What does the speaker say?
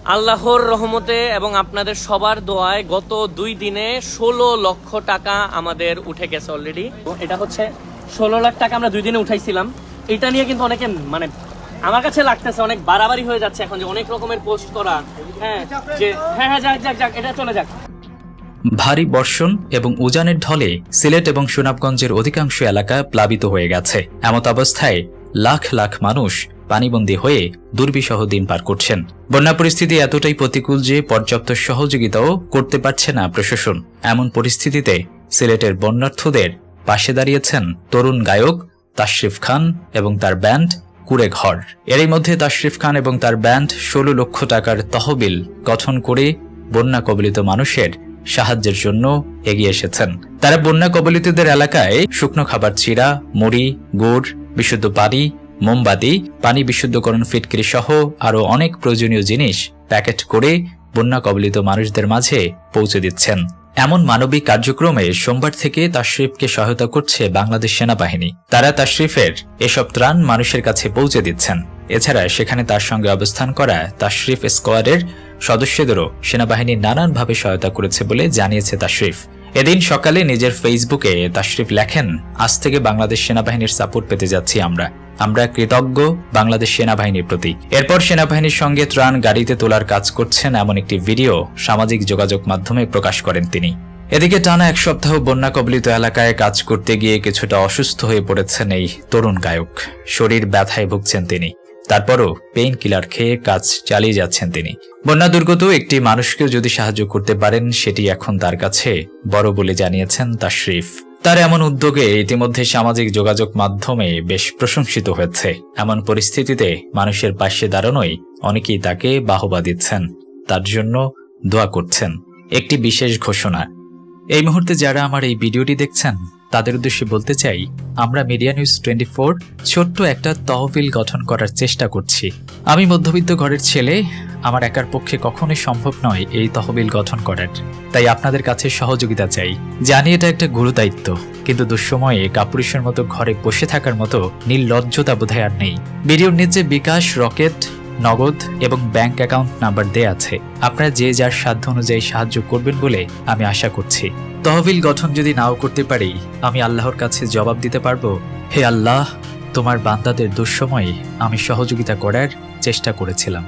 আল্লাহর রহমতে এবং আপনাদের সবার দোয়ায় গত 2 দিনে 16 লক্ষ টাকা আমাদের উঠে গেছে অলরেডি। এটা হচ্ছে 16 লাখ টাকা আমরা 2 দিনে উঠাইছিলাম। এটা নিয়ে কিন্তু অনেকে মানে আমার কাছে লাগতেছে অনেক বাড়াবাড়ি হয়ে যাচ্ছে এখন, যে অনেক রকমের পোস্ট করা। হ্যাঁ যে হ্যাঁ যাক এটা চলে যাক। ভারী বর্ষণ এবং উজানের ঢলে সিলেট এবং সুনামগঞ্জের অধিকাংশ এলাকা প্লাবিত হয়ে গেছে। এমত অবস্থায় লাখ লাখ মানুষ পানিবন্দী হয়ে দুর্বিষহ দিন পার করছেন। বন্যা পরিস্থিতি এতটাই প্রতিকূল যে পর্যাপ্ত সহযোগিতাও করতে পারছে না প্রশাসন। এমন পরিস্থিতিতে সিলেটের বন্যার্থদের পাশে দাঁড়িয়েছেন তরুণ গায়ক তাসরিফ খান এবং তার ব্যান্ড কুড়ে ঘর। এরই মধ্যে তাসরিফ খান এবং তার ব্যান্ড 16 লক্ষ টাকার তহবিল গঠন করে বন্যা কবলিত মানুষের সাহায্যের জন্য এগিয়ে এসেছেন। তারা বন্যা কবলিতদের এলাকায় শুকনো খাবার, চিড়া, মুড়ি, গুড়, বিশুদ্ধ পানি, মোমবাতি, পানি বিশুদ্ধকরণ ফিটকিরি সহ আরও অনেক প্রয়োজনীয় জিনিস প্যাকেট করে বন্যা কবলিত মানুষদের মাঝে পৌঁছে দিচ্ছেন। এমন মানবিক কার্যক্রমে সোমবার থেকে তাসরিফকে সহায়তা করছে বাংলাদেশ সেনাবাহিনী। তারা তাসরিফের এসব ত্রাণ মানুষের কাছে পৌঁছে দিচ্ছেন। এছাড়া সেখানে তার সঙ্গে অবস্থান করা তাসরিফ স্কোয়াডের সদস্যদেরও সেনাবাহিনী নানানভাবে সহায়তা করেছে বলে জানিয়েছে তাসরিফ। এদিন সকালে নিজের ফেসবুকে তাসরিফ লেখেন, আজ থেকে বাংলাদেশ সেনাবাহিনীর সাপোর্ট পেতে যাচ্ছি আমরা কৃতজ্ঞ বাংলাদেশ সেনাবাহিনীর প্রতি। এরপর সেনাবাহিনীর সঙ্গে ত্রাণ গাড়িতে তোলার কাজ করছেন এমন একটি ভিডিও সামাজিক যোগাযোগ মাধ্যমে প্রকাশ করেন তিনি। এদিকে টানা 1 সপ্তাহ বন্যা কবলিত এলাকায় কাজ করতে গিয়ে কিছুটা অসুস্থ হয়ে পড়েছেন এই তরুণ গায়ক। শরীর ব্যথায় ভুগছেন তিনি, তারপরও পেইন কিলার খেয়ে কাজ চালিয়ে যাচ্ছেন তিনি। বন্যা দুর্গত একটি মানুষকেও যদি সাহায্য করতে পারেন সেটি এখন তার কাছে বড় বলে জানিয়েছেন তাসরিফ। তার এমন উদ্যোগে ইতিমধ্যে সামাজিক যোগাযোগ মাধ্যমে বেশ প্রশংসিত হয়েছে। এমন পরিস্থিতিতে মানুষের পাশে দাঁড়ানোই অনেকেই তাকে বাহবা দিচ্ছেন, তার জন্য দোয়া করছেন। একটি বিশেষ ঘোষণা, এই মুহূর্তে যারা আমার এই ভিডিওটি দেখছেন তাদের উদ্দেশ্যে বলতে চাই, আমরা মিডিয়া নিউজ 24 ছোট্ট একটা তহবিল গঠন করার চেষ্টা করছি। আমি মধ্যবিত্ত ঘরের ছেলে, আমার একার পক্ষে কখনোই সম্ভব নয় এই তহবিল গঠন করার, তাই আপনাদের কাছে সহযোগিতা চাই। জানি এটা একটা গুরু দায়িত্ব, কিন্তু দুঃসময়ে কাপুরুষের মতো ঘরে বসে থাকার মতো নির্লজ্জতা বোধহয় আর নেই। ভিডিওর নিচে বিকাশ, রকেট, নগদ এবং ব্যাংক অ্যাকাউন্ট নাম্বার দেয়া আছে। আপনারা যে যার সাধ্য অনুযায়ী সাহায্য করবেন বলে আমি আশা করছি। তহবিল গঠন যদি নাও করতে পারি, আমি আল্লাহর কাছে জবাব দিতে পারবো, হে আল্লাহ, তোমার বান্দাদের দুঃসময়ে আমি সহযোগিতা করার চেষ্টা করেছিলাম।